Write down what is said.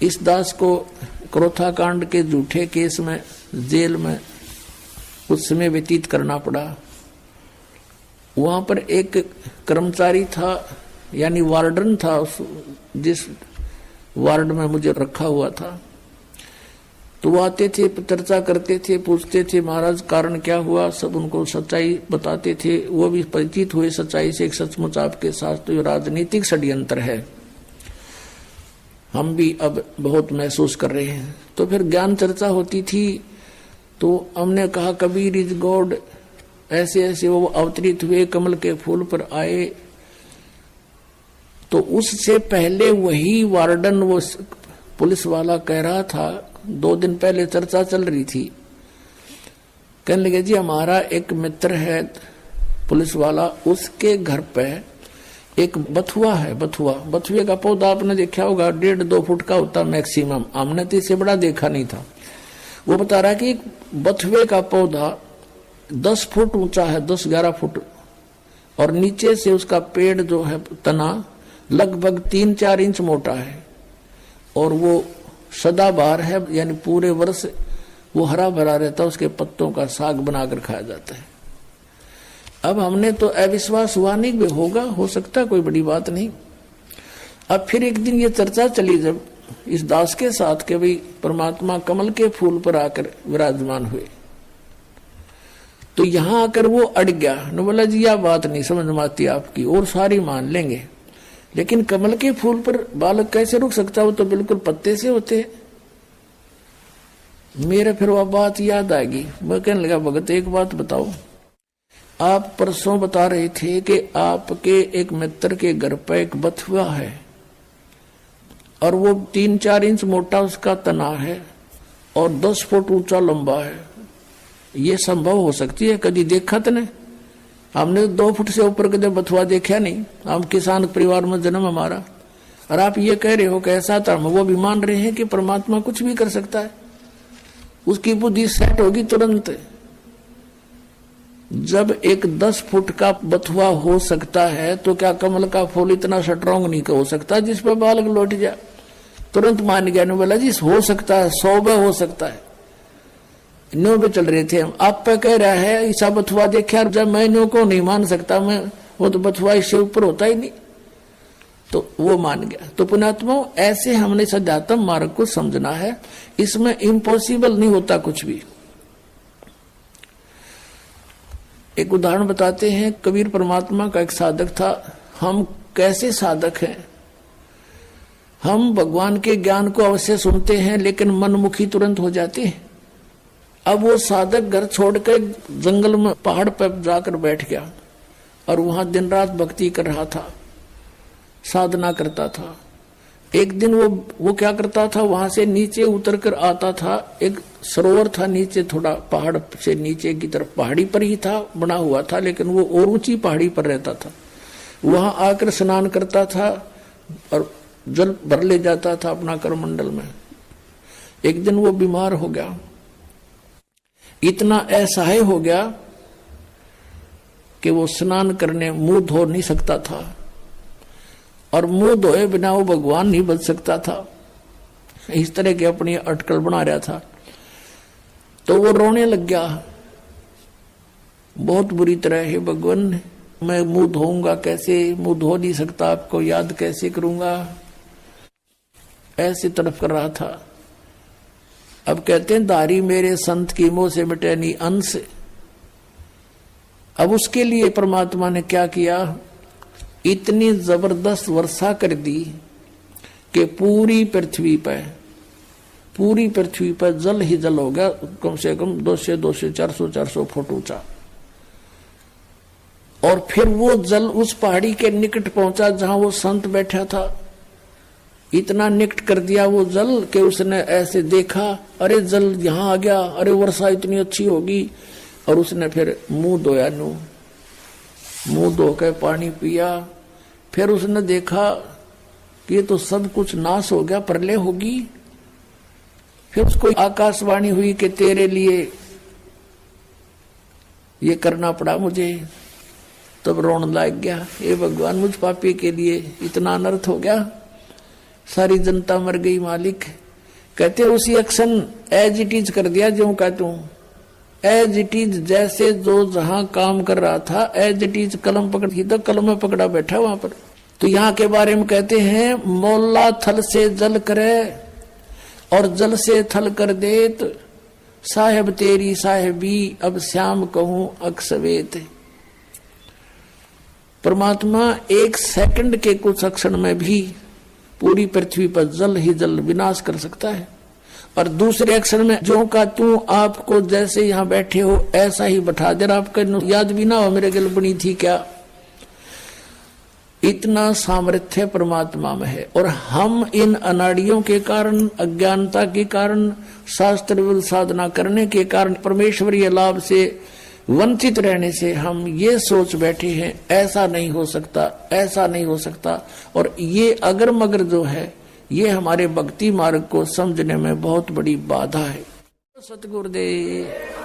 इस दास को क्रोथा कांड के झूठे केस में जेल में कुछ समय व्यतीत करना पड़ा। वहां पर एक कर्मचारी था, यानी वार्डन था, जिस वार्ड में मुझे रखा हुआ था। तो वो आते थे, चर्चा करते थे, पूछते थे महाराज कारण क्या हुआ, सब उनको सच्चाई बताते थे। वो भी परिचित हुए सच्चाई से, एक सचमुच आपके साथ तो ये राजनीतिक षड्यंत्र है, हम भी अब बहुत महसूस कर रहे हैं। तो फिर ज्ञान चर्चा होती थी, तो हमने कहा कबीर इज गॉड, ऐसे ऐसे वो अवतरित हुए, कमल के फूल पर आए। तो उससे पहले वही वार्डन, वो पुलिस वाला कह रहा था, 2 दिन पहले चर्चा चल रही थी, कहने लगे जी हमारा एक मित्र है पुलिस वाला, उसके घर पे एक बथुआ है। बथुए का पौधा आपने देखा होगा, 1.5-2 फुट का होता मैक्सिमम, हमने तो इससे बड़ा देखा नहीं था। वो बता रहा कि बथुए का पौधा 10 फुट ऊंचा है, 10-11 फुट, और नीचे से उसका पेड़ जो है तना लगभग 3-4 इंच मोटा है, और वो सदाबहार है, यानी पूरे वर्ष वो हरा भरा रहता है, उसके पत्तों का साग बनाकर खाया जाता है। अब हमने तो अविश्वास हुआ नहीं कि होगा, हो सकता कोई बड़ी बात नहीं। अब फिर एक दिन ये चर्चा चली जब इस दास के साथ के भाई परमात्मा कमल के फूल पर आकर विराजमान हुए, तो यहां आकर वो अड़ गया न, बोला जी यह बात नहीं समझ में आती आपकी, और सारी मान लेंगे, लेकिन कमल के फूल पर बालक कैसे रुक सकता, वो तो बिल्कुल पत्ते से होते। मेरे फिर वह बात याद आएगी, मैं कहने लगा भगत एक बात बताओ, आप परसों बता रहे थे कि आपके एक मित्र के घर पर एक बथुआ है, और वो 3-4 इंच मोटा उसका तना है, और 10 फुट ऊंचा लंबा है। ये संभव हो सकती है? कभी देखा तो नहीं, हमने 2 फुट से ऊपर कभी बथुआ देखा नहीं, हम किसान परिवार में जन्म हमारा, और आप ये कह रहे हो कि ऐसा था। वो भी मान रहे हैं कि परमात्मा कुछ भी कर सकता है, उसकी बुद्धि सेट होगी तुरंत। जब एक 10 फुट का बथुआ हो सकता है, तो क्या कमल का फूल इतना स्ट्रॉन्ग नहीं हो सकता जिस पर बालक लौट जाए? तुरंत मान गया, बोला जी हो सकता है, 100 में हो सकता है। न्यू पे चल रहे थे हम, आप पे कह रहा है ईसा बथुआ देखा, जब मैं न्यू को नहीं मान सकता, मैं वो तो बथुआ इससे ऊपर होता ही नहीं, तो वो मान गया। तो पुण्यात्मा ऐसे हमने सध्यात्म मार्ग को समझना है, इसमें इम्पॉसिबल नहीं होता कुछ भी। एक उदाहरण बताते हैं, कबीर परमात्मा का एक साधक था। हम कैसे साधक हैं, हम भगवान के ज्ञान को अवश्य सुनते हैं, लेकिन मनमुखी तुरंत हो जाते हैं। अब वो साधक घर छोड़कर जंगल में पहाड़ पर जाकर बैठ गया, और वहां दिन रात भक्ति कर रहा था, साधना करता था। एक दिन वो क्या करता था, वहां से नीचे उतर कर आता था, एक सरोवर था नीचे, थोड़ा पहाड़ से नीचे की तरफ, पहाड़ी पर ही था, बना हुआ था, लेकिन वो और ऊंची पहाड़ी पर रहता था। वहां आकर स्नान करता था और जल भर ले जाता था अपना करमंडल में। एक दिन वो बीमार हो गया, इतना असहाय हो गया कि वो स्नान करने मुंह धो नहीं सकता था, और मुंह धोए बिना वो भगवान नहीं बच सकता था। इस तरह की अपनी अटकल बना रहा था। तो वो रोने लग गया बहुत बुरी तरह, हे भगवान मैं मुंह धोऊंगा कैसे, मुंह धो नहीं सकता, आपको याद कैसे करूंगा, ऐसे तड़प कर रहा था। अब कहते हैं दारी मेरे संत की मोह से मिटे नहीं अंश। अब उसके लिए परमात्मा ने क्या किया, इतनी जबरदस्त वर्षा कर दी कि पूरी पृथ्वी पर जल ही जल हो गया, कम से कम 200 400 फुट ऊंचा। और फिर वो जल उस पहाड़ी के निकट पहुंचा जहां वो संत बैठा था। इतना निकट कर दिया वो जल कि उसने ऐसे देखा, अरे जल यहां आ गया, अरे वर्षा इतनी अच्छी होगी। और उसने फिर मुंह धोया, मुंह धोकर पानी पिया। फिर उसने देखा कि ये तो सब कुछ नाश हो गया, प्रलय होगी। फिर उसको आकाशवाणी हुई कि तेरे लिए ये करना पड़ा मुझे। तब रोने लग गया, हे भगवान मुझ पापी के लिए इतना अनर्थ हो गया। सारी जनता मर गई मालिक। कहते उसी एक्शन एज इट इज कर दिया, जो कहते हूं एज इट इज, जैसे जो जहां काम कर रहा था एज इट इज कलम पकड़ थी तो कलम में पकड़ा बैठा वहां पर। तो यहां के बारे में कहते हैं मोला थल से जल करे और जल से थल कर देत, साहेब तेरी साहेबी अब श्याम कहूं अक्सवेत। परमात्मा एक सेकंड के कुछ क्षण में भी पूरी पृथ्वी पर जल ही जल विनाश कर सकता है। और दूसरे अक्षर में जो का तू आपको जैसे यहां बैठे हो ऐसा ही बैठा दे, आपका याद भी ना हो मेरे गल बनी थी क्या। इतना सामर्थ्य परमात्मा में है। और हम इन अनाड़ियों के कारण, अज्ञानता के कारण, शास्त्र साधना करने के कारण, परमेश्वरीय लाभ से वंचित रहने से हम ये सोच बैठे हैं ऐसा नहीं हो सकता, ऐसा नहीं हो सकता। और ये अगर मगर जो है ये हमारे भक्ति मार्ग को समझने में बहुत बड़ी बाधा है। सतगुरुदेव।